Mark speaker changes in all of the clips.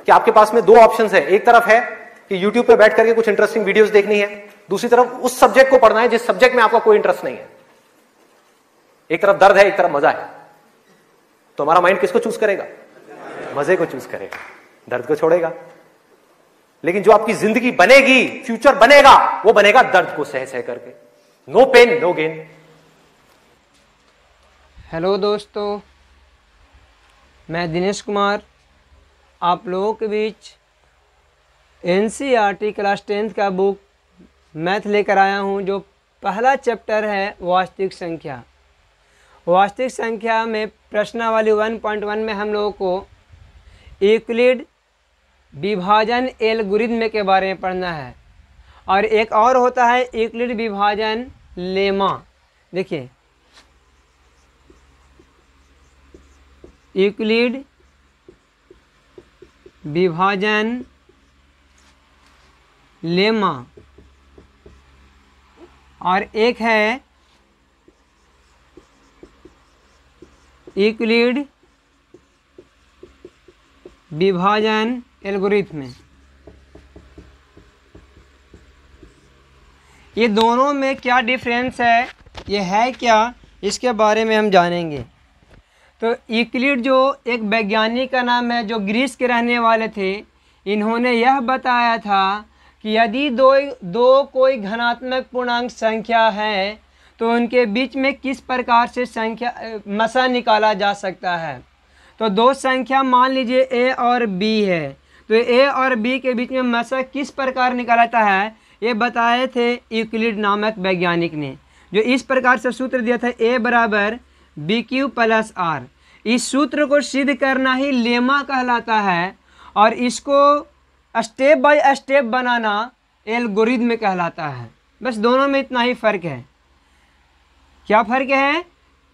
Speaker 1: कि आपके पास में दो ऑप्शंस है, एक तरफ है कि YouTube पे बैठ करके कुछ इंटरेस्टिंग वीडियोस देखनी है, दूसरी तरफ उस सब्जेक्ट को पढ़ना है जिस सब्जेक्ट में आपका कोई इंटरेस्ट नहीं है। एक तरफ दर्द है, एक तरफ मजा है, तो हमारा माइंड किसको चूज करेगा? मजे को चूज करेगा, दर्द को छोड़ेगा। लेकिन जो आपकी जिंदगी बनेगी, फ्यूचर बनेगा, वो बनेगा दर्द को सह सह करके। No pain no gain.
Speaker 2: Hello दोस्तों, मैं दिनेश कुमार आप लोगों के बीच NCERT क्लास 10th का बुक मैथ लेकर आया हूं, जो पहला चैप्टर है वास्तविक संख्या। वास्तविक संख्या में प्रश्नावली 1.1 में हम लोगों को यूक्लिड विभाजन एल्गोरिथ्म के बारे में पढ़ना है, और एक और होता है यूक्लिड विभाजन लेमा। देखिए, यूक्लिड विभाजन लेमा, और एक है यूक्लिड विभाजन एल्गोरिथ्म। ये दोनों में क्या डिफरेंस है, ये है क्या, इसके बारे में हम जानेंगे। तो यूक्लिड जो एक वैज्ञानिक का नाम है, जो ग्रीस के रहने वाले थे, इन्होंने यह बताया था कि यदि दो कोई धनात्मक पूर्णांक संख्या है तो उनके बीच में किस प्रकार से संख्या मसा निकाला जा सकता है। तो दो संख्या मान लीजिए A और B है, तो A और B के बीच में मसा किस प्रकार निकाला जाता है, ये बताए थे यूक्लिड नामक वैज्ञानिक ने, जो इस प्रकार से सूत्र दिया था A बराबर BQ प्लस R। इस सूत्र को सिद्ध करना ही लेमा कहलाता है, और इसको step by step banana algorithm कहलाता है। बस दोनों में इतना ही फ़र्क है। क्या फ़र्क है?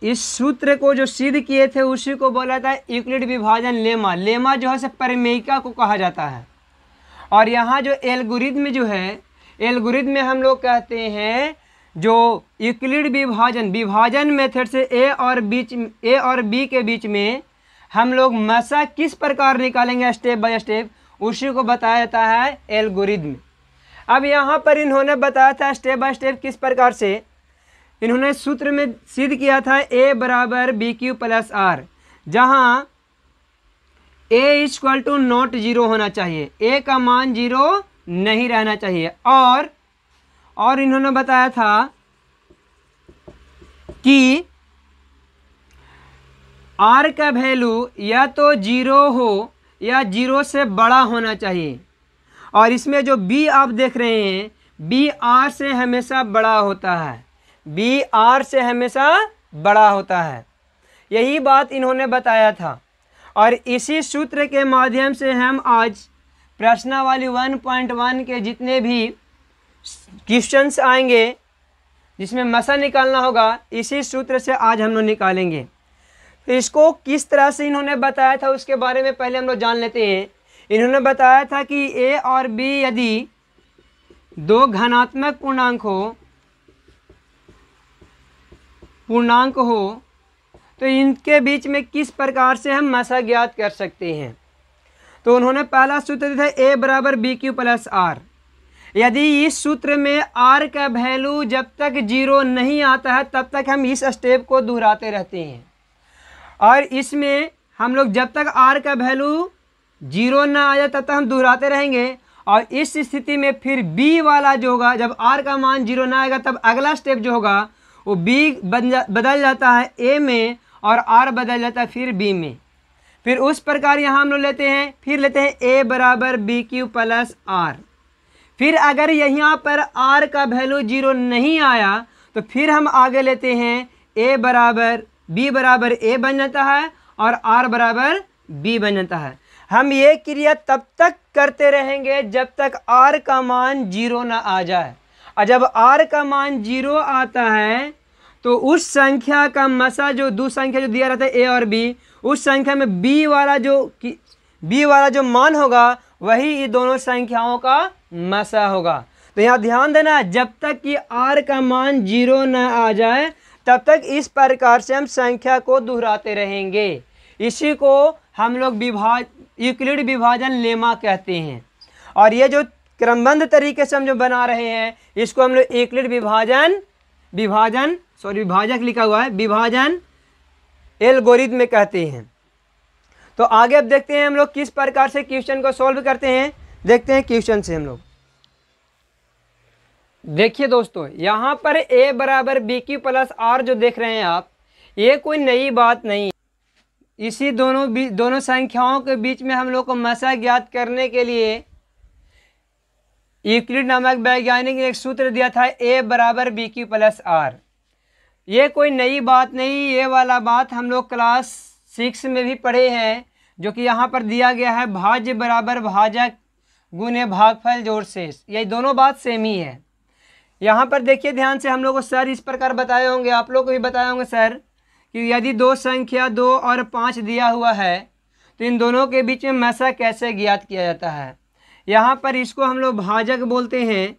Speaker 2: इस सूत्र को जो सिद्ध किए थे उसी को बोला था यूक्लिड विभाजन लेमा। लेमा जो है से प्रमेयिका को कहा जाता है, और यहाँ जो एल्गोरिथ्म जो है, एल्गोरिथ्म में हम लोग कहते हैं जो यूक्लिड विभाजन मेथड से A और B के बीच में हम लोग मसा किस प्रकार निकालेंगे स्टेप बाय स्टेप, उसी को बताया जाता है एल्गोरिथ्म। अब यहाँ पर इन्होंने बताया था स्टेप बाय स्टेप किस प्रकार से। इन्होंने सूत्र में सिद्ध किया था A बराबर BQ प्लस R, जहाँ A इक्वल टू नॉट 0 होना चाहिए, A का मान 0 नहीं रहना चाहिए। और इन्होंने बताया था कि R का वैल्यू या तो 0 हो या 0 से बड़ा होना चाहिए। और इसमें जो B आप देख रहे हैं, B R से हमेशा बड़ा होता है, B R से हमेशा बड़ा होता है। यही बात इन्होंने बताया था, और इसी सूत्र के माध्यम से हम आज प्रश्नावली 1.1 के जितने भी क्वेश्चंस आएंगे जिसमें मसा निकालना होगा, इसी सूत्र से आज हम लोग निकालेंगे। तो इसको किस तरह से इन्होंने बताया था उसके बारे में पहले हम लोग जान लेते हैं। इन्होंने बताया था कि A और B यदि दो धनात्मक पूर्णांक हो तो इनके बीच में किस प्रकार से हम मसा ज्ञात कर सकते हैं। तो उन्होंने पहला सूत्र दिया था A बराबर BQ प्लस R। यदि इस सूत्र में R का वैल्यू जब तक 0 नहीं आता है तब तक हम इस स्टेप को दोहराते रहते हैं, और इसमें हम लोग जब तक R का वैल्यू 0 ना आ जाए तब तक हम दोहराते रहेंगे। और इस स्थिति में फिर B वाला जो होगा, जब R का मान 0 ना आएगा तब अगला स्टेप जो होगा वो B बदल जाता है A में, और R बदल जाता है फिर B में। फिर उस प्रकार यहाँ हम लोग लेते हैं A बराबर BQ प्लस R। फिर अगर यहाँ पर R का वैल्यू 0 नहीं आया तो फिर हम आगे लेते हैं B बराबर A बन जाता है, और R बराबर B बन जाता है। हम ये क्रिया तब तक करते रहेंगे जब तक R का मान 0 ना आ जाए, और जब R का मान 0 आता है तो उस संख्या का मसा जो दो संख्या जो दिया रहता है A और B, उस संख्या में B वाला जो मान होगा वही ये दोनों संख्याओं का मसा होगा। तो यहाँ ध्यान देना, जब तक कि R का मान 0 न आ जाए तब तक इस प्रकार से हम संख्या को दोहराते रहेंगे। इसी को हम लोग यूक्लिड विभाजन लेमा कहते हैं। और ये जो क्रमबद्ध तरीके से हम जो बना रहे हैं इसको हम लोग यूक्लिड विभाजक लिखा हुआ है, विभाजन एल्गोरिथम कहते हैं। तो आगे अब देखते हैं हम लोग किस प्रकार से क्वेश्चन को सॉल्व करते हैं। देखते हैं क्वेश्चन से हम लोग। देखिए दोस्तों, यहाँ पर a बराबर बी क्यू प्लस आर जो देख रहे हैं आप, ये कोई नई बात नहीं। इसी दोनों संख्याओं के बीच में हम लोग को मसा ज्ञात करने के लिए यूक्लिड नामक वैज्ञानिक ने एक सूत्र दिया था, a बराबर बी क्यू प्लस आर। ये कोई नई बात नहीं, ये वाला बात हम लोग क्लास 6 में भी पढ़े हैं, जो कि यहाँ पर दिया गया है भाज्य बराबर भाजक गुने भागफल जोड़ शेष। ये दोनों बात सेम ही है। यहाँ पर देखिए ध्यान से, हम लोग को सर इस प्रकार बताए होंगे, आप लोग को भी बताए होंगे सर, कि यदि दो संख्या 2 और 5 दिया हुआ है तो इन दोनों के बीच में मसा कैसे ज्ञात किया जाता है। यहाँ पर इसको हम लोग भाजक बोलते हैं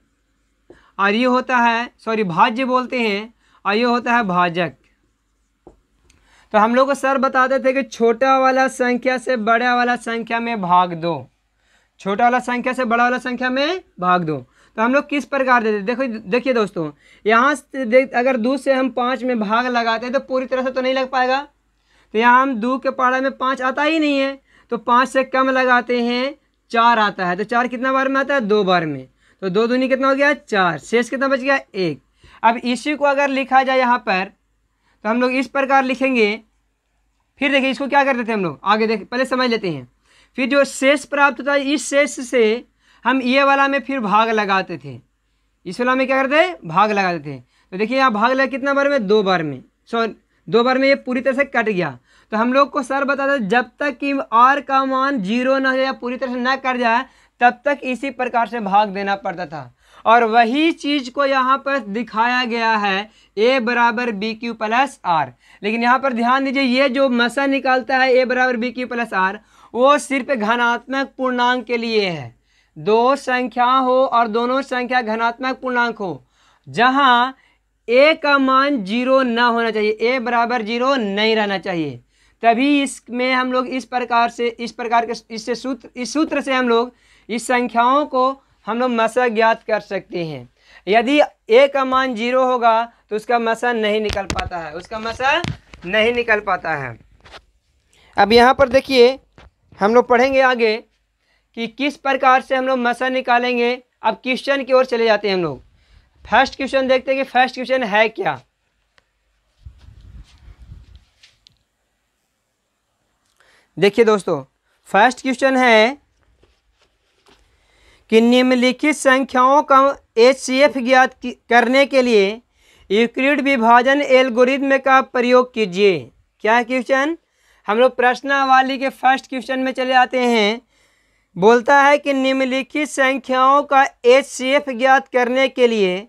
Speaker 2: और ये होता है भाज्य बोलते हैं और ये होता है भाजक। तो हम लोग को सर बताते थे कि छोटा वाला संख्या से बड़ा वाला संख्या में भाग दो, छोटा वाला संख्या से बड़ा वाला संख्या में भाग दो। तो हम लोग किस प्रकार देते, देखिए दोस्तों, यहाँ से अगर 2 से हम 5 में भाग लगाते हैं तो पूरी तरह से तो नहीं लग पाएगा। तो यहाँ हम 2 के पाड़ा में 5 आता ही नहीं है, तो 5 से कम लगाते हैं 4 आता है। तो 4 कितना बार में आता है, 2 बार में। तो 2 दूनी कितना हो गया, 4, शेष कितना बच गया, 1। अब इसी को अगर लिखा जाए यहाँ पर तो हम लोग इस प्रकार लिखेंगे। फिर देखिए इसको क्या करते थे हम लोग, आगे देख पहले समझ लेते हैं। फिर जो शेष प्राप्त होता है, इस शेष से हम ये वाला में फिर भाग लगाते थे, इस वाला में क्या करते, भाग लगाते थे। तो देखिए यहाँ भाग लगा कितना बार में, 2 बार में, 2 बार में ये पूरी तरह से कट गया। तो हम लोग को सर बताते जब तक कि r का मान 0 न हो जाए, पूरी तरह से न कट जाए, तब तक इसी प्रकार से भाग देना पड़ता था। और वही चीज को यहाँ पर दिखाया गया है a बराबर बी क्यू प्लस आर। लेकिन यहाँ पर ध्यान दीजिए, ये जो मसा निकालता है a बराबर बी क्यू प्लस आर, वो सिर्फ घनात्मक पूर्णांक के लिए है। दो संख्या हो और दोनों संख्या घनात्मक पूर्णांक हो, जहां a का मान 0 न होना चाहिए, a बराबर 0 नहीं रहना चाहिए, तभी इसमें हम लोग इस सूत्र से हम लोग इस संख्याओं को हम लोग मसा ज्ञात कर सकते हैं। यदि a का मान 0 होगा तो उसका मसा नहीं निकल पाता है, उसका मसा नहीं निकल पाता है। अब यहाँ पर देखिए हम लोग पढ़ेंगे आगे कि किस प्रकार से हम लोग मसा निकालेंगे। अब क्वेश्चन की ओर चले जाते हैं हम लोग। फर्स्ट क्वेश्चन देखते हैं कि फर्स्ट क्वेश्चन है क्या। देखिए दोस्तों, फर्स्ट क्वेश्चन है कि निम्नलिखित संख्याओं का HCF ज्ञात करने के लिए यूक्लिड विभाजन एल्गोरिथम का प्रयोग कीजिए। क्या है क्वेश्चन, हम लोग प्रश्नावली के फर्स्ट क्वेश्चन में चले आते हैं। बोलता है कि निम्नलिखित संख्याओं का HCF ज्ञात करने के लिए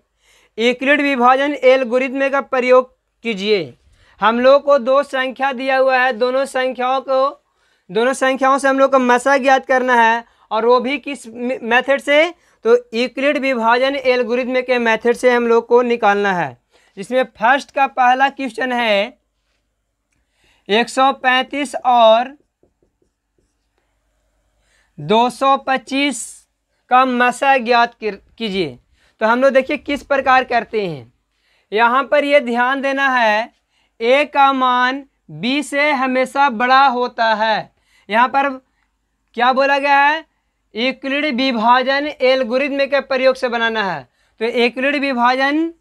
Speaker 2: यूक्लिड विभाजन एल्गोरिथम का प्रयोग कीजिए। हम लोग को 2 संख्या दिया हुआ है, दोनों संख्याओं से हम लोग को मसा ज्ञात करना है, और वो भी किस मेथड से, तो यूक्लिड विभाजन एल्गोरिथम के मेथड से हम लोग को निकालना है। जिसमें फर्स्ट का पहला क्वेश्चन है 135 और 225 का मसा ज्ञात कीजिए। तो हम लोग देखिए किस प्रकार करते हैं। यहाँ पर ये ध्यान देना है, a का मान b से हमेशा बड़ा होता है। यहाँ पर क्या बोला गया है, यूक्लिड विभाजन एल्गोरिथम के प्रयोग से बनाना है। तो यूक्लिड विभाजन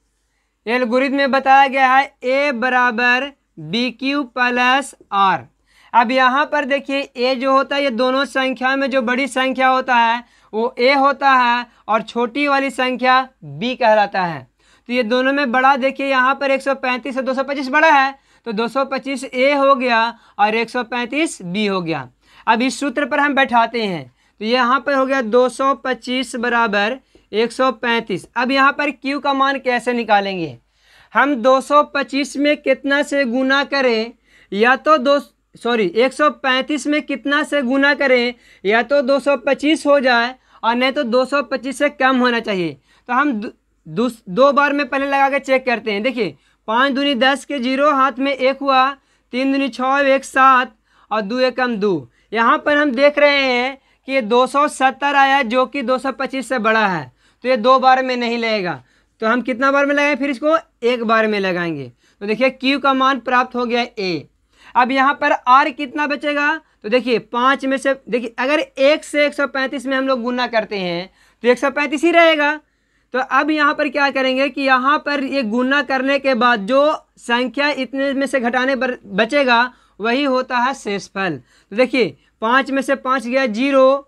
Speaker 2: एल्गोरिथम में बताया गया है a बराबर बी क्यू प्लस आर। अब यहाँ पर देखिए a जो होता है, ये दोनों संख्या में जो बड़ी संख्या होता है वो a होता है, और छोटी वाली संख्या b कहलाता है। तो ये दोनों में बड़ा देखिए, यहाँ पर 135 से 225 बड़ा है, तो 225 a हो गया और 135 b हो गया। अब इस सूत्र पर हम बैठाते हैं, तो यहाँ पर हो गया 225 बराबर 135। अब यहाँ पर q का मान कैसे निकालेंगे, हम 225 में कितना से गुना करें, या तो 135 में कितना से गुना करें, या तो 225 हो जाए और नहीं तो 225 से कम होना चाहिए। तो हम 2 बार में पहले लगा के चेक करते हैं। देखिए 5 दूनी 10 के 0 हाथ में 1 हुआ, 3 दूनी 6 1 7 और 2 एकम 2, यहाँ पर हम देख रहे हैं कि ये 270 आया जो कि 225 से बड़ा है, तो ये 2 बार में नहीं लगेगा, तो हम कितना बार में लगाएंगे, फिर इसको 1 बार में लगाएंगे। तो देखिए Q का मान प्राप्त हो गया A। अब यहाँ पर R कितना बचेगा, तो देखिए 5 में से, देखिए अगर 1 से 135 में हम लोग गुना करते हैं तो 135 ही रहेगा। तो अब यहाँ पर क्या करेंगे कि यहाँ पर ये गुना करने के बाद जो संख्या इतने में से घटाने पर बचेगा वही होता है शेषफल। तो देखिए 5 में से 5 गया 0,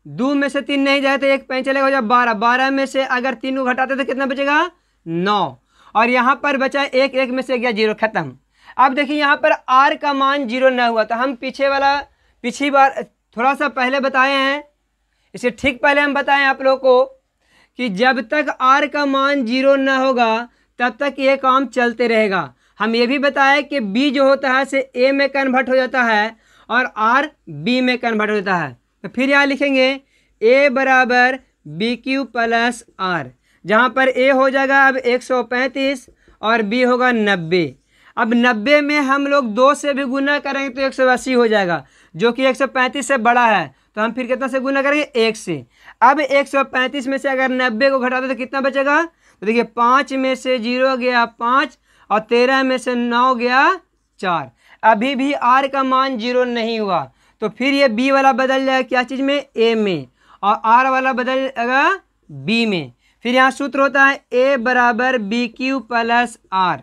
Speaker 2: 2 में से 3 नहीं जाए तो 1 5 चलेगा, हो जाए 12, 12 में से अगर 3 को घटाते तो कितना बचेगा 9, और यहाँ पर बचा 1, 1 में से गया 0, खत्म। अब देखिए यहाँ पर R का मान 0 न हुआ, तो हम पिछली बार थोड़ा सा पहले बताए हैं, इसे ठीक पहले हम बताएं आप लोगों को कि जब तक R का मान 0 न होगा तब तक ये काम चलते रहेगा। हम ये भी बताया कि B जो होता है से A में कन्वर्ट हो जाता है और R B में कन्वर्ट हो जाता है। तो फिर यहाँ लिखेंगे A बराबर BQ प्लस R, जहाँ पर A हो जाएगा अब 135 और B होगा 90। अब 90 में हम लोग 2 से भी गुना करेंगे तो 180 हो जाएगा, जो कि 135 से बड़ा है, तो हम फिर कितना से गुना करेंगे 1 से। अब 135 में से अगर 90 को घटा दो तो कितना बचेगा, तो देखिए 5 में से 0 गया 5 और 13 में से 9 गया 4। अभी भी R का मान 0 नहीं हुआ, तो फिर ये B वाला बदल जाएगा क्या चीज़ में, A में, और R वाला बदल जाएगा B में। फिर यहाँ सूत्र होता है A बराबर BQ प्लस R।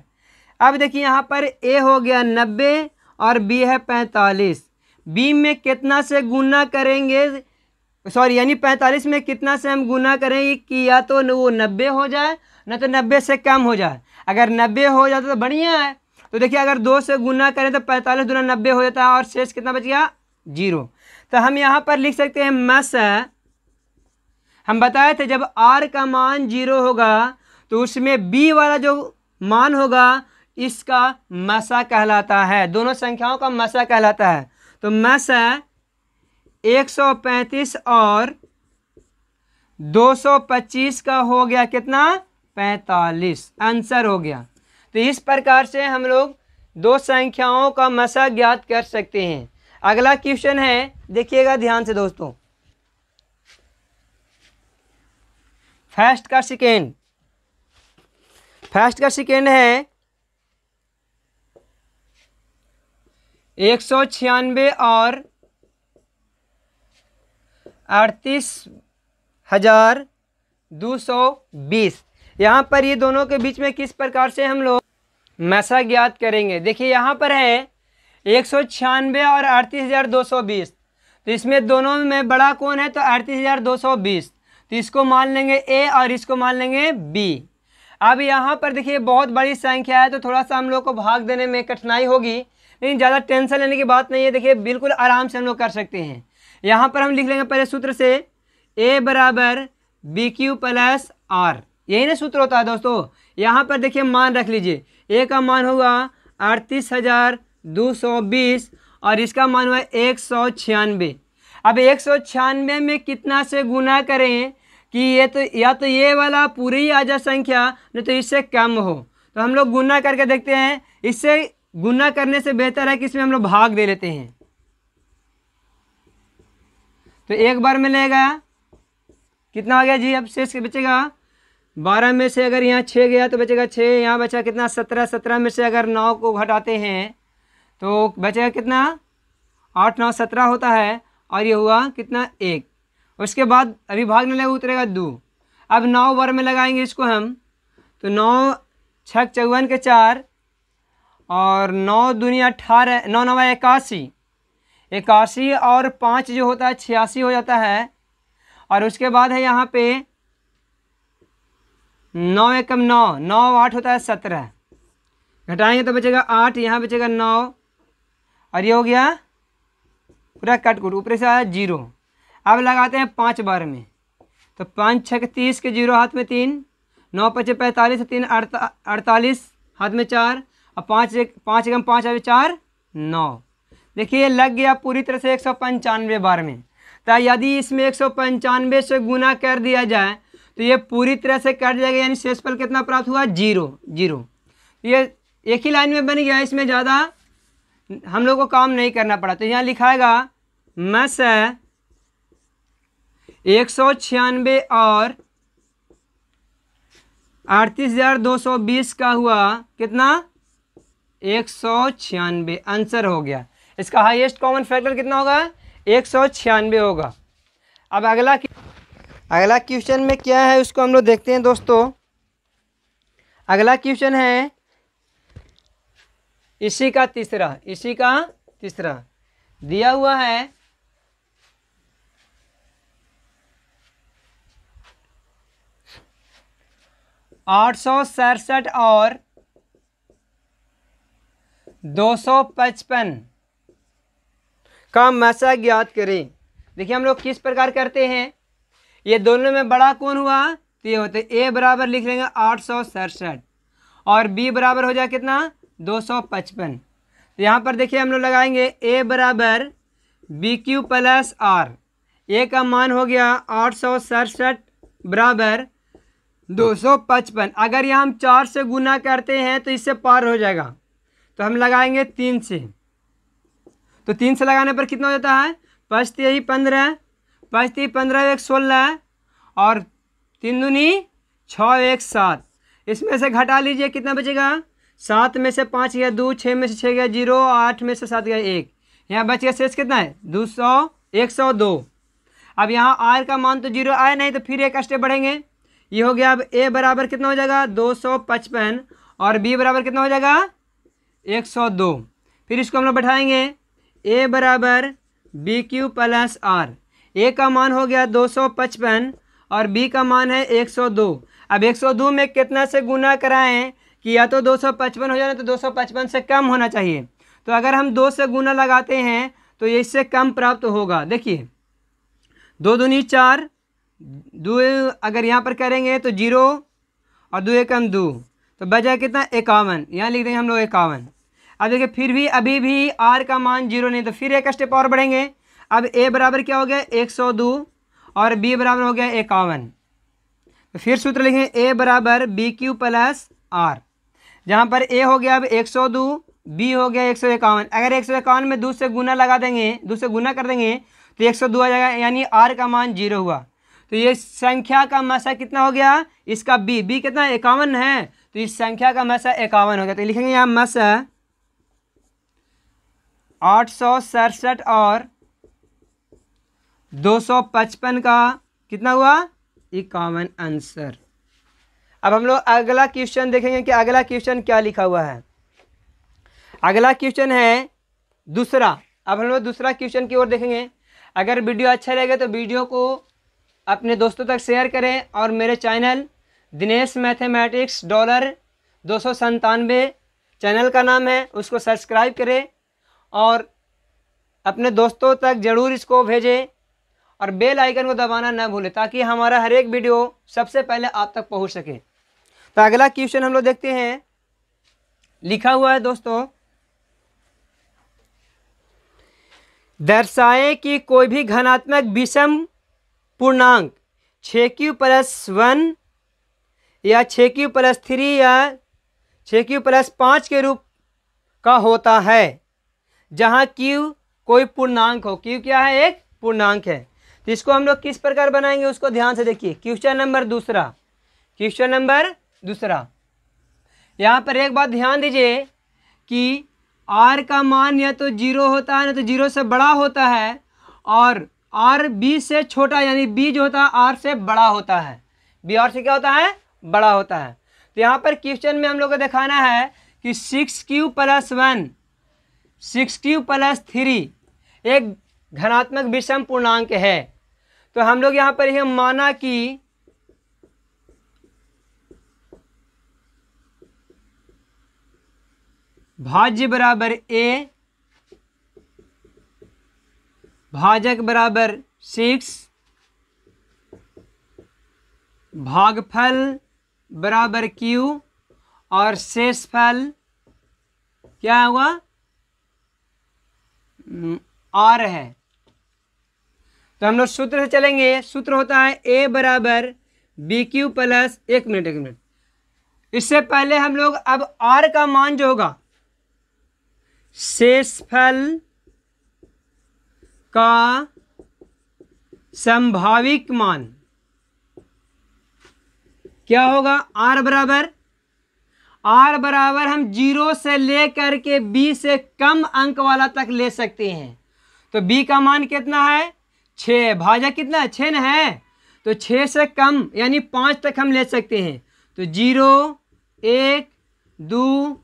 Speaker 2: अब देखिए यहाँ पर A हो गया 90 और B है 45। B में कितना से गुना करेंगे, यानी 45 में कितना से हम गुना करेंगे कि या तो वो 90 हो जाए न तो 90 से कम हो जाए। अगर 90 हो जाता तो बढ़िया है, तो देखिए अगर 2 से गुना करें तो 45 दूना 90 हो जाता है और शेष कितना बच गया 0। तो हम यहाँ पर लिख सकते हैं मस, हम बताए थे जब R का मान 0 होगा तो उसमें B वाला जो मान होगा इसका मसा कहलाता है, दोनों संख्याओं का मसा कहलाता है। तो मसा 135 और 225 का हो गया कितना 45, आंसर हो गया। तो इस प्रकार से हम लोग दो संख्याओं का मसा ज्ञात कर सकते हैं। अगला क्वेश्चन है, देखिएगा ध्यान से दोस्तों, फर्स्ट का सेकेंड है 196 और 38,220। यहाँ पर ये दोनों के बीच में किस प्रकार से हम लोग मसा ज्ञात करेंगे। देखिए यहाँ पर है 196 और 38,220, तो इसमें दोनों में बड़ा कौन है, तो 38,220, तो इसको मान लेंगे A और इसको मान लेंगे B। अब यहाँ पर देखिए बहुत बड़ी संख्या है तो थोड़ा सा हम लोग को भाग देने में कठिनाई होगी, लेकिन ज़्यादा टेंशन लेने की बात नहीं है। देखिए बिल्कुल आराम से हम लोग कर सकते हैं। यहाँ पर हम लिख लेंगे पहले सूत्र से A बराबर BQ प्लस R, यही ना सूत्र होता है दोस्तों। यहाँ पर देखिए मान रख लीजिए, A का मान होगा 38,220 और इसका मान हुआ 196। अब 196 में कितना से गुना करें कि ये तो या तो ये वाला पूरी ही आ जाए संख्या, नहीं तो इससे कम हो। तो हम लोग गुना करके देखते हैं, इससे गुना करने से बेहतर है कि इसमें हम लोग भाग दे लेते हैं। तो एक बार में लेगा कितना हो गया जी, अब शेष बचेगा 12 में से अगर यहाँ 6 गया तो बचेगा 6, यहाँ बचा कितना 17, 17 में से अगर 9 को घटाते हैं तो बचेगा कितना 8, 9, 17 होता है, और ये हुआ कितना 1। उसके बाद अभी भागने लगे उतरेगा 2। अब 9 बार में लगाएंगे इसको हम, तो 9 6 54 के 4 और 9 दूनी 18, 9 9 81, 81 और 5 जो होता है 86 हो जाता है। और उसके बाद है यहाँ पे 9 एकम 9, 9 8 होता है 17, घटाएंगे तो बचेगा 8, यहाँ बचेगा 9 और ये हो गया पूरा कट कुट, ऊपर से आया 0। अब लगाते हैं 5 बार में, तो 5 6 30 के 0 हाथ में 3, 9 5 45 3 48 हाथ में 4 और 5 एकम 5 आए 4 9। देखिए लग गया पूरी तरह से 195 बार में। तो यदि इसमें 195 से गुना कर दिया जाए तो ये पूरी तरह से कट जाएगा, यानी शेषफल कितना प्राप्त हुआ 0 0। ये एक ही लाइन में बन गया, इसमें ज़्यादा हम लोग को काम नहीं करना पड़ा। तो यहाँ लिखाएगा मस है 196 और 38,220 का हुआ कितना 196। आंसर हो गया। इसका हाईएस्ट कॉमन फैक्टर कितना होगा 196 होगा। अब अगला क्वेश्चन में क्या है उसको हम लोग देखते हैं दोस्तों। अगला क्वेश्चन है इसी का तीसरा दिया हुआ है 867 और 255 का मसा ज्ञात करें। देखिए हम लोग किस प्रकार करते हैं, ये दोनों में बड़ा कौन हुआ तो ये होते ए बराबर लिख लेंगे 867 और बी बराबर हो जाए कितना 255। तो यहाँ पर देखिए हम लोग लगाएंगे ए बराबर बी क्यू प्लस आर। ए का मान हो गया 867 बराबर 255। अगर यह हम 4 से गुना करते हैं तो इससे पार हो जाएगा, तो हम लगाएंगे 3 से। तो 3 से लगाने पर कितना हो जाता है 5 3 15, 5 3 15 1 16 और 3 दूनी 6 1 7। इसमें से घटा लीजिए कितना बचेगा 7 में से 5 गया 2, 6 में से 6 गया 0, 8 में से 7 गया 1। यहाँ बच गया शेष कितना है 102। अब यहाँ आर का मान तो 0 आया नहीं, तो फिर एक स्टेप बढ़ेंगे। ये हो गया अब ए बराबर कितना हो जाएगा 255 और बी बराबर कितना हो जाएगा 102। फिर इसको हम लोग बैठाएंगे ए बराबर बी क्यू प्लस आर। ए का मान हो गया 255 और बी का मान है 102। अब 102 में कितना से गुना कराएं कि या तो 255 हो जाए तो 255 से कम होना चाहिए। तो अगर हम 2 से गुना लगाते हैं तो ये इससे कम प्राप्त होगा। देखिए 2 दूनी 4, 2 अगर यहाँ पर करेंगे तो 0 और 2 एकम 2, तो बचा कितना 51। यहाँ लिख देंगे हम लोग 51। अब देखिए फिर भी अभी भी आर का मान 0 नहीं, तो फिर एक स्टेप और बढ़ेंगे। अब ए बराबर क्या हो गया 102 और बी बराबर हो गया 51। तो फिर सूत्र लिखेंगे ए बराबर बी क्यू प्लस आर, जहाँ पर ए हो गया अब 102, बी हो गया 151। अगर 151 में 2 से गुना लगा देंगे, 2 से गुना कर देंगे तो 102 आ जाएगा, यानी आर का मान 0 हुआ। तो ये संख्या का मसा कितना हो गया इसका बी कितना 51 है, तो इस संख्या का मसा 51 हो गया। तो लिखेंगे यहाँ मसा 867 और 255 का कितना हुआ 51 आंसर। अब हम लोग अगला क्वेश्चन देखेंगे कि अगला क्वेश्चन क्या लिखा हुआ है। अगला क्वेश्चन है दूसरा। अब हम लोग दूसरा क्वेश्चन की ओर देखेंगे। अगर वीडियो अच्छा लगे तो वीडियो को अपने दोस्तों तक शेयर करें और मेरे चैनल दिनेश मैथमेटिक्स $297 चैनल का नाम है, उसको सब्सक्राइब करें और अपने दोस्तों तक ज़रूर इसको भेजें और बेल आइकन को दबाना न भूलें ताकि हमारा हर एक वीडियो सबसे पहले आप तक पहुंच सके। तो अगला क्वेश्चन हम लोग देखते हैं। लिखा हुआ है दोस्तों, दर्शाएं कि कोई भी घनात्मक विषम पूर्णांक 6q + 1 या 6q + 3 या 6q + 5 के रूप का होता है जहां q कोई पूर्णांक हो। q क्या है एक पूर्णांक है। तो इसको हम लोग किस प्रकार बनाएंगे उसको ध्यान से देखिए। क्वेश्चन नंबर दूसरा। यहाँ पर एक बात ध्यान दीजिए कि r का मान या तो 0 होता है ना तो 0 से बड़ा होता है, और r b से छोटा यानी b जो होता है r से बड़ा होता है। b r से क्या होता है बड़ा होता है। तो यहाँ पर क्वेश्चन में हम लोग को दिखाना है कि 6q + 1 6q + 3 एक घनात्मक विषम पूर्णांक है। तो हम लोग यहाँ पर यह माना कि भाज्य बराबर a, भाजक बराबर 6, भागफल बराबर q और शेषफल क्या हुआ r है। तो हम लोग सूत्र से चलेंगे। सूत्र होता है a बराबर बी क्यू प्लस एक मिनट। इससे पहले हम लोग अब r का मान जो होगा शेषफल का संभाविक मान क्या होगा? r बराबर हम 0 से लेकर के b से कम अंक वाला तक ले सकते हैं। तो b का मान कितना है? 6 भाजा कितना है? 6 न है, तो 6 से कम यानी 5 तक हम ले सकते हैं। तो 0, 1, 2,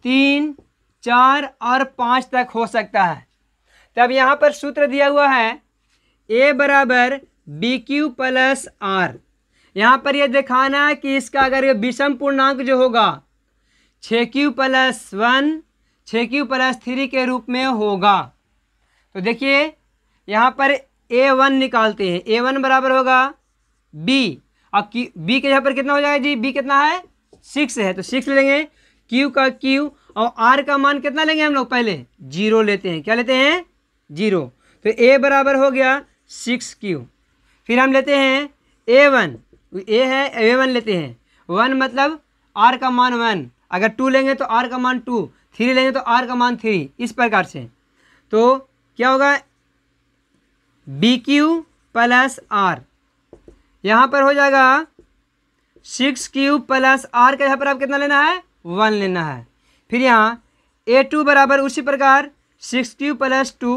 Speaker 2: 3, 4 और 5 तक हो सकता है। तब यहाँ पर सूत्र दिया हुआ है a बराबर बी क्यू प्लस आर। यहाँ पर यह दिखाना है कि इसका अगर ये विषम पूर्णांक जो होगा 6q प्लस 1 6q प्लस 3 के रूप में होगा। तो देखिए यहाँ पर a1 निकालते हैं। a1 बराबर होगा b, और b के यहाँ पर कितना हो जाएगा जी? b कितना है? 6 है, तो 6 ले लेंगे। q का q और r का मान कितना लेंगे हम लोग? पहले 0 लेते हैं। क्या लेते हैं? 0। तो a बराबर हो गया 6q। फिर हम लेते हैं a1, a है a1 लेते हैं। 1 मतलब r का मान 1, अगर 2 लेंगे तो r का मान 2, 3 लेंगे तो r का मान 3, इस प्रकार से। तो क्या होगा? बी क्यू प्लस आर, यहाँ पर हो जाएगा 6q प्लस आर का यहाँ पर आप कितना लेना है? 1 लेना है। फिर यहाँ a2 बराबर उसी प्रकार 6q प्लस 2,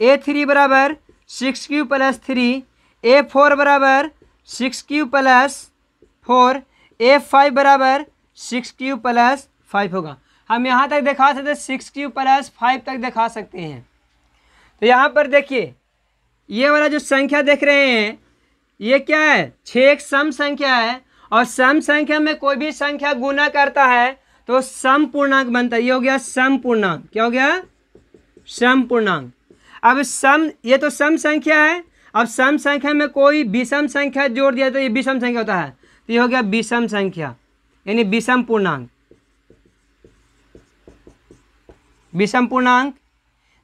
Speaker 2: a3 बराबर 6q प्लस 3, a4 बराबर 6q प्लस 4, a5 बराबर 6q प्लस 5 होगा। हम यहाँ तक दिखा सकते हैं, 6q प्लस 5 तक दिखा सकते हैं। तो यहाँ पर देखिए ये वाला जो संख्या देख रहे हैं ये क्या है? 6 एक सम संख्या है, और सम संख्या में कोई भी संख्या गुना करता है तो सम पूर्णांक बनता है। ये हो गया सम पूर्णांक। क्या हो गया? सम पूर्णांक। अब सम, ये तो सम संख्या है, अब सम संख्या में कोई विषम संख्या जोड़ दिया तो ये विषम संख्या होता है। तो ये हो गया विषम संख्या यानी विषम पूर्णांक। विषम पूर्णांक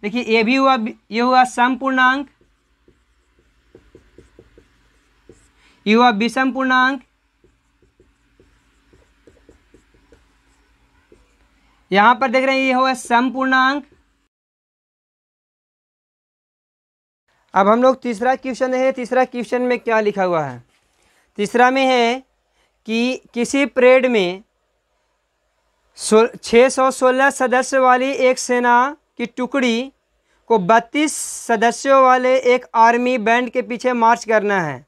Speaker 2: देखिए ये भी हुआ, ये हुआ सम पूर्णांक, ये हुआ विषम पूर्णांक, यहां पर देख रहे हैं ये हुआ सम पूर्णांक। अब हम लोग तीसरा क्वेश्चन है। तीसरा क्वेश्चन में क्या लिखा हुआ है? तीसरा में है कि किसी परेड में 616 सदस्य वाली एक सेना की टुकड़ी को 32 सदस्यों वाले एक आर्मी बैंड के पीछे मार्च करना है।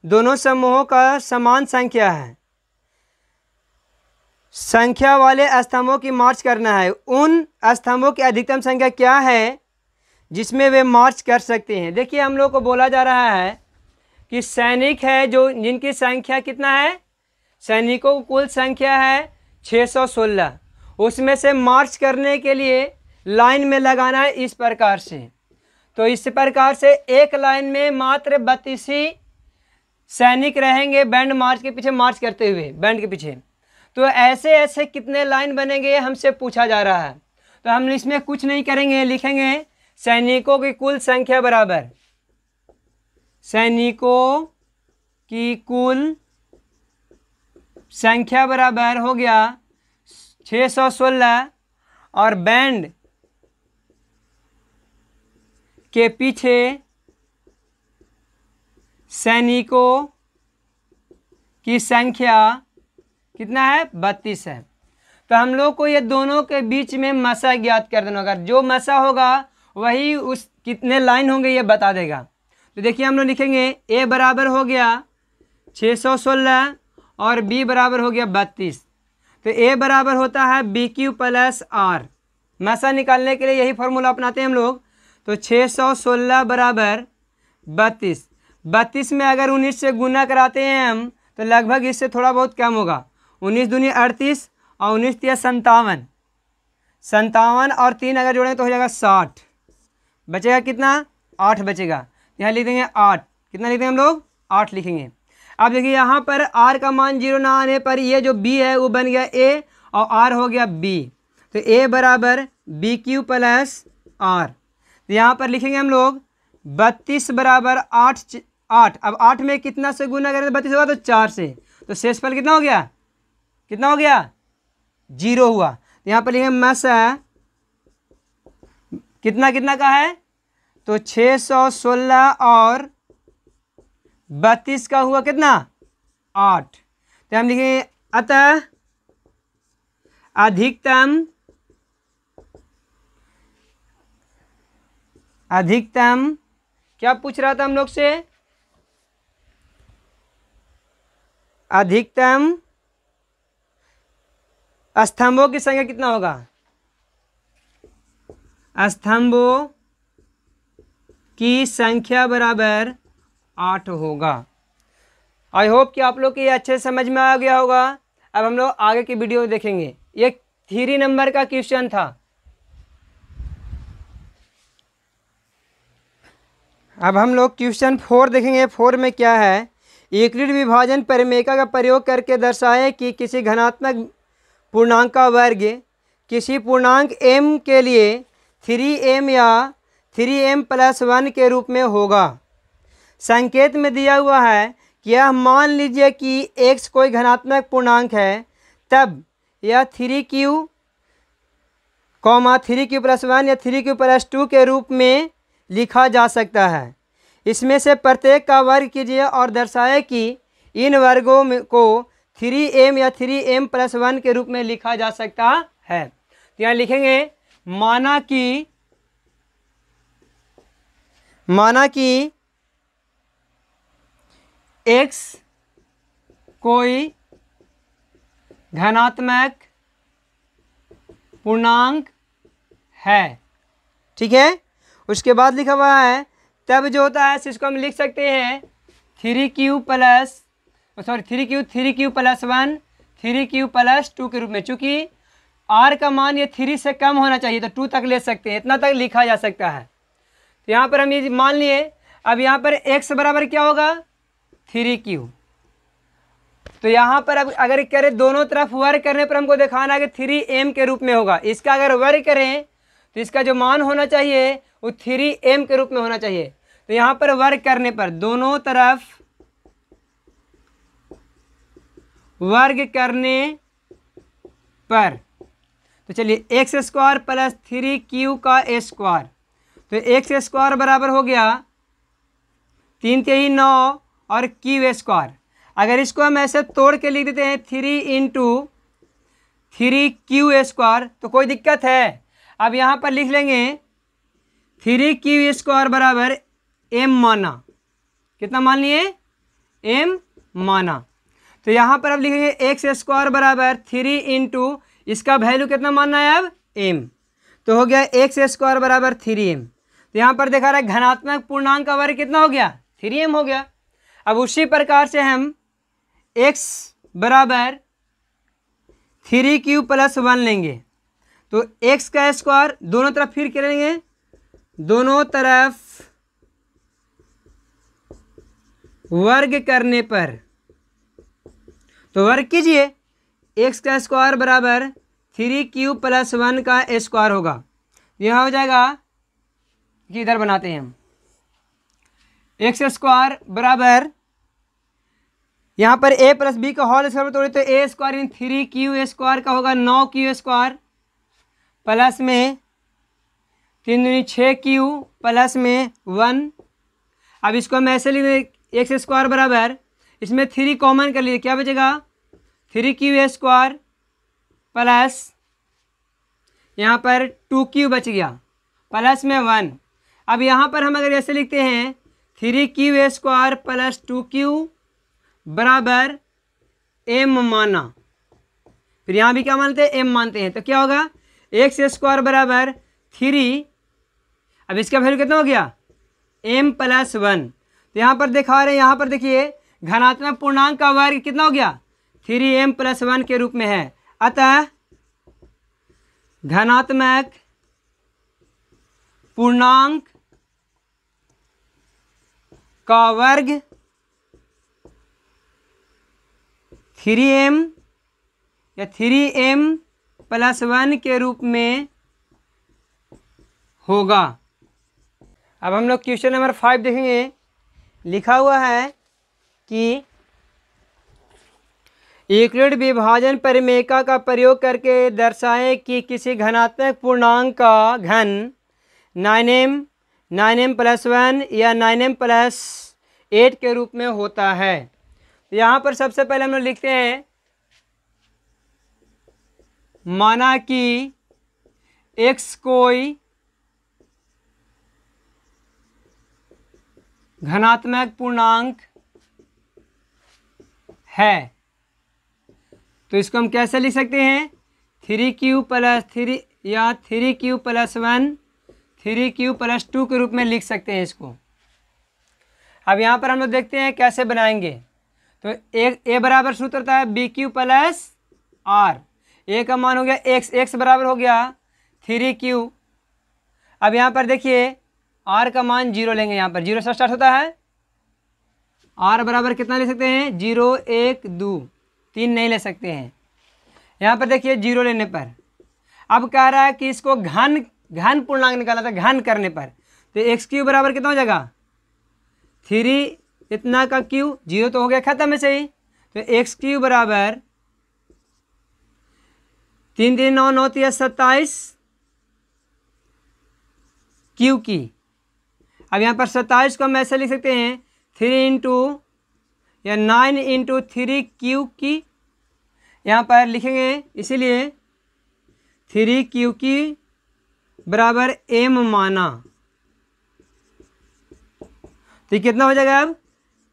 Speaker 2: दोनों समूहों का समान संख्या है, संख्या वाले स्तंभों की मार्च करना है। उन स्तंभों की अधिकतम संख्या क्या है जिसमें वे मार्च कर सकते हैं? देखिए हम लोग को बोला जा रहा है कि सैनिक है जो जिनकी संख्या कितना है? सैनिकों की कुल संख्या है 616, उसमें से मार्च करने के लिए लाइन में लगाना है इस प्रकार से। तो इस प्रकार से एक लाइन में मात्र 32 ही सैनिक रहेंगे बैंड मार्च के पीछे, मार्च करते हुए बैंड के पीछे। तो ऐसे ऐसे कितने लाइन बनेंगे हमसे पूछा जा रहा है। तो हम इसमें कुछ नहीं करेंगे, लिखेंगे सैनिकों की कुल संख्या बराबर सैनिकों की कुल संख्या बराबर हो गया 616 और बैंड के पीछे सैनिकों की संख्या कितना है? 32 है। तो हम लोग को ये दोनों के बीच में मसा ज्ञात कर देना होगा। जो मसा होगा वही उस कितने लाइन होंगे ये बता देगा। तो देखिए हम लोग लिखेंगे ए बराबर हो गया 616 और बी बराबर हो गया 32। तो ए बराबर होता है बी क्यू प्लस आर। मसा निकालने के लिए यही फॉर्मूला अपनाते हैं हम लोग। तो 616 बराबर 32, 32 में अगर 19 से गुना कराते हैं हम तो लगभग इससे थोड़ा बहुत कम होगा। 19 दूनी 38 और 19 तिया 57, 57 और 3 अगर जोड़ेंगे तो हो जाएगा 60। बचेगा कितना? 8 बचेगा। यहाँ लिख देंगे 8। कितना लिख देंगे हम लोग? 8 लिखेंगे। अब देखिए यहाँ पर आर का मान 0 ना आने पर ये जो बी है वो बन गया ए और आर हो गया बी। तो ए बराबर बी क्यू प्लस आर। तो यहाँ पर लिखेंगे हम लोग 32 बराबर 8। अब 8 में कितना से गुना करें तो 32 होगा, तो 4 से। तो शेषफल कितना हो गया? कितना हो गया? 0 हुआ। तो यहाँ पर लिखेंगे मसा कितना कितना का है? तो 616 और 32 का हुआ कितना 8। तो हम लिखेंगे अतः अधिकतम क्या पूछ रहा था हम लोग से, अधिकतम स्तंभों की संख्या कितना होगा, स्तंभों की संख्या बराबर 8 होगा। आई होप कि आप लोग को ये अच्छे समझ में आ गया होगा। अब हम लोग आगे की वीडियो देखेंगे। ये 3 नंबर का क्वेश्चन था। अब हम लोग क्वेश्चन 4 देखेंगे। 4 में क्या है, यूक्लिड विभाजन परिमेयका का प्रयोग करके दर्शाए कि किसी घनात्मक पूर्णांक का वर्ग किसी पूर्णांक m के लिए 3m या 3m+1 के रूप में होगा। संकेत में दिया हुआ है कि यह मान लीजिए कि x कोई घनात्मक पूर्णांक है, तब यह 3q, 3q+1 या 3q+2 के रूप में लिखा जा सकता है। इसमें से प्रत्येक का वर्ग कीजिए और दर्शाए कि इन वर्गों को 3m या 3m+1 के रूप में लिखा जा सकता है। तो यहाँ लिखेंगे माना कि x कोई धनात्मक पूर्णांक है, ठीक है। उसके बाद लिखा हुआ है तब जो होता है इसको हम लिख सकते हैं 3q+1 3q+2 के रूप में। चूंकि r का मान ये 3 से कम होना चाहिए तो 2 तक ले सकते हैं, इतना तक लिखा जा सकता है। तो यहाँ पर हम ये मान लिए। अब यहाँ पर x बराबर क्या होगा 3q। तो यहाँ पर अब अगर करें दोनों तरफ वर्ग करने पर हमको दिखाना है कि 3m के रूप में होगा। इसका अगर वर्ग करें तो इसका जो मान होना चाहिए वो 3m के रूप में होना चाहिए। तो यहाँ पर वर्ग करने पर दोनों तरफ वर्ग करने पर तो चलिए x² + 3q का स्क्वायर, तो x² बराबर हो गया 3 × 9 और q²। अगर इसको हम ऐसे तोड़ के लिख देते हैं 3 × 3q² तो कोई दिक्कत है। अब यहाँ पर लिख लेंगे 3q² बराबर m माना, कितना मान लिए m माना। तो यहाँ पर अब लिखेंगे x² बराबर 3 × इसका वैल्यू कितना मानना है अब m, तो हो गया x² बराबर 3m। तो यहाँ पर देखा रहा है घनात्मक पूर्णांक का वर्ग कितना हो गया 3m हो गया। अब उसी प्रकार से हम x बराबर 3q+1 लेंगे, तो x का स्क्वायर दोनों तरफ फिर करेंगे, दोनों तरफ वर्ग करने पर तो वर्ग कीजिए x का स्क्वायर बराबर 3q+1 का स्क्वायर होगा। यह हो जाएगा कि इधर बनाते हैं हम x² बराबर यहाँ पर a + b का होल स्क्वायर तोड़े तो a² इन 3q² का होगा 9q² प्लस में 3 दूनी 6q प्लस में 1। अब इसको हम ऐसे लिख दें x² बराबर, इसमें 3 कॉमन कर लीजिए, क्या बचेगा 3q² प्लस यहाँ पर 2q बच गया प्लस में 1। अब यहाँ पर हम अगर ऐसे लिखते हैं 3q² प्लस 2q बराबर m माना, फिर यहाँ भी क्या मानते हैं m मानते हैं, तो क्या होगा x² बराबर 3। अब इसका वैल्यू कितना हो गया m+1। तो यहाँ पर दिखा रहे हैं, यहाँ पर देखिए घनात्मक पूर्णांक का वर्ग कितना हो गया 3m+1 के रूप में है। अतः धनात्मक पूर्णांक का वर्ग 3m या 3m+1 के रूप में होगा। अब हम लोग क्वेश्चन नंबर 5 देखेंगे। लिखा हुआ है कि यूक्लिड विभाजन परिमेयका का प्रयोग करके दर्शाएं कि किसी घनात्मक पूर्णांक का घन 9m 9m+1 या 9m+8 के रूप में होता है। तो यहाँ पर सबसे पहले हम लोग लिखते हैं, माना कि x कोई धनात्मक पूर्णांक है, तो इसको हम कैसे लिख सकते हैं, 3q+3 या 3q+1 3q+2 के रूप में लिख सकते हैं इसको। अब यहाँ पर हम लोग देखते हैं कैसे बनाएंगे। तो a बराबर सूत्र होता है bq+r, a का मान हो गया x बराबर हो गया 3q। अब यहाँ पर देखिए r का मान 0 लेंगे, यहाँ पर 0 से स्टार्ट होता है। r बराबर कितना ले सकते हैं, 0 1 2 3 नहीं ले सकते हैं। यहाँ पर देखिए 0 लेने पर अब कह रहा है कि इसको घन पूर्णांक निकाला था, घन करने पर तो x³ बराबर कितना हो जाएगा, 3 इतना का q, 0 तो हो गया खत्म है सही। तो x³ बराबर 3 3 9 9 3 27 q की। अब यहाँ पर 27 को हम ऐसे लिख सकते हैं 3 इंटू या 9 इंटू 3q की, यहाँ पर लिखेंगे इसीलिए 3q की बराबर m माना। तो ये कितना हो जाएगा अब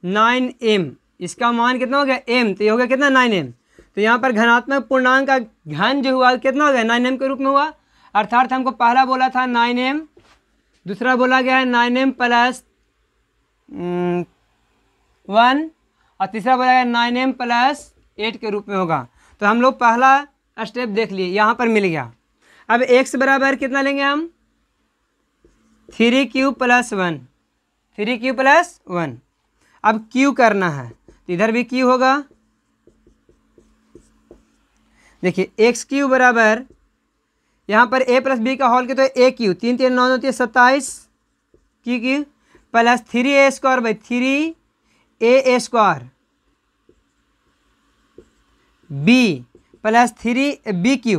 Speaker 2: 9m, इसका मान कितना हो गया m, तो ये हो गया कितना 9m। तो यहाँ पर धनात्मक पूर्णांक का घन जो हुआ कितना हो गया 9m के रूप में हुआ, अर्थात हमको पहला बोला था 9m, दूसरा बोला गया है 9m+1 और तीसरा बोला गया 9m+8 के रूप में होगा। तो हम लोग पहला स्टेप देख लिए, यहाँ पर मिल गया। अब x बराबर कितना लेंगे हम, 3q+1 3q+1। अब q करना है तो इधर भी q होगा। देखिए x³ बराबर यहाँ पर a + b का होल के तो aq, 3 3 9 9 27 q³ plus 3a² 3a² b plus 3bq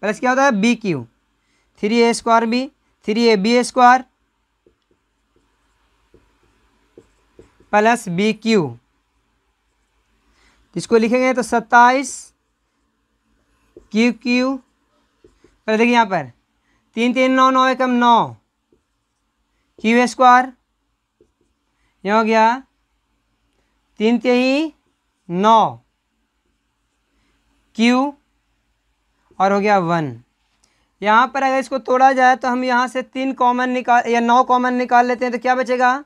Speaker 2: plus क्या होता है bq, 3a² b 3ab² plus bq। इसको लिखेंगे तो 27 q³ पहले देखिए यहाँ पर 3 3 9 9 1 9 q², यह हो गया 3 3 9 q और हो गया 1। यहाँ पर अगर इसको तोड़ा जाए तो हम यहाँ से 3 कॉमन निकाल या 9 कॉमन निकाल लेते हैं तो क्या बचेगा,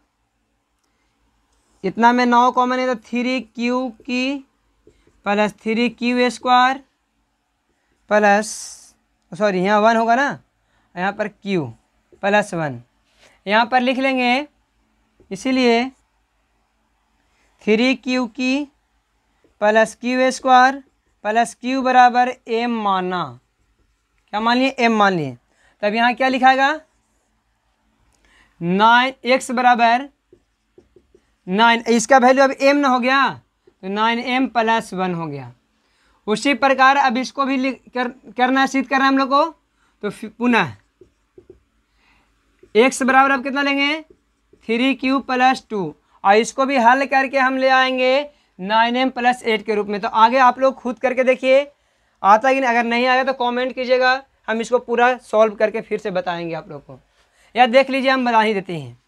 Speaker 2: इतना में 9 कॉमन है तो 3q की प्लस 3q² प्लस सॉरी यहाँ 1 होगा ना, यहाँ पर q प्लस 1 यहाँ पर लिख लेंगे, इसीलिए 3q की प्लस q² प्लस q बराबर m माना। क्या मान लिए, m मान लिए। तब यहाँ क्या लिखाएगा 9x बराबर 9, इसका वैल्यू अब m ना हो गया तो 9m+1 हो गया। उसी प्रकार अब इसको भी करना सिद्ध करना हम लोग को, तो पुनः x बराबर अब कितना लेंगे 3q+2 और इसको भी हल करके हम ले आएंगे 9m+8 के रूप में। तो आगे आप लोग खुद करके देखिए आता है कि नहीं, अगर नहीं आएगा तो कमेंट कीजिएगा, हम इसको पूरा सॉल्व करके फिर से बताएंगे आप लोग को, या देख लीजिए हम बता ही देते हैं।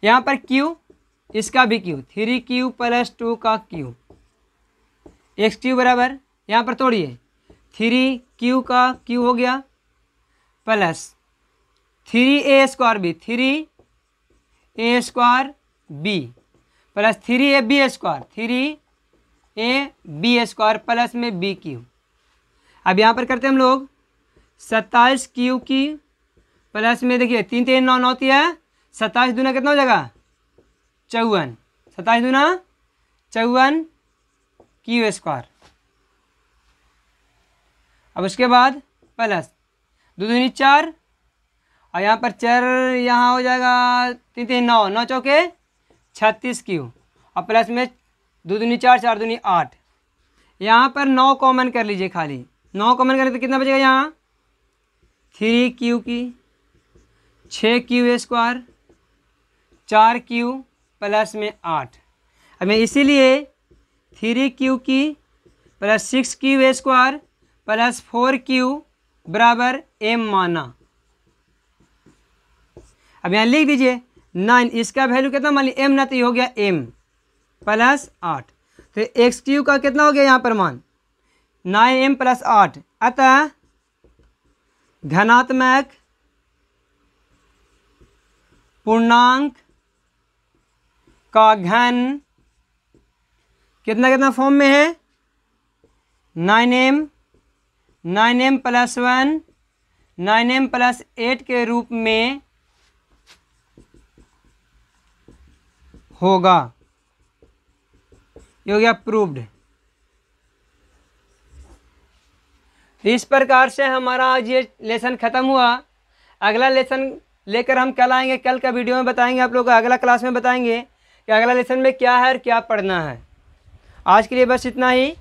Speaker 2: यहाँ पर q, इसका भी q, 3q+2 का q, x³ बराबर यहाँ पर तोड़िए 3q का q हो गया plus 3a² b 3a² b plus 3ab² plus में bq। अब यहाँ पर करते हैं हम लोग 27q की प्लस में देखिए 3 3 9 9 है, 27 दूना कितना हो जाएगा 54, 27 दूना 54 q²। अब उसके बाद प्लस 2 दूनी 4 और यहाँ पर 4 यहाँ हो जाएगा 3 3 9 9 चौके 36q और प्लस में 2 दूनी 4 4 दूनी 8। यहाँ पर 9 कॉमन कर लीजिए, खाली 9 कॉमन करें तो कितना बचेगा यहाँ 3q की 6q², 4q प्लस में 8। हमें इसीलिए 3q plus 6q² plus 4q बराबर m माना। अब यहाँ लिख दीजिए 9, इसका वैल्यू कितना मान ली m ना, तो ये हो गया m प्लस 8। तो x³ का कितना हो गया यहाँ पर मान 9m प्लस 8। अतः धनात्मक पूर्णांक का घन कितना कितना फॉर्म में है 9m प्लस 1 9m प्लस 8 के रूप में होगा। ये हो गया प्रूव्ड। इस प्रकार से हमारा आज ये लेसन ख़त्म हुआ। अगला लेसन लेकर हम कल आएंगे। कल का वीडियो में बताएंगे आप लोग को, अगला क्लास में बताएंगे कि अगला लेसन में क्या है और क्या पढ़ना है। आज के लिए बस इतना ही।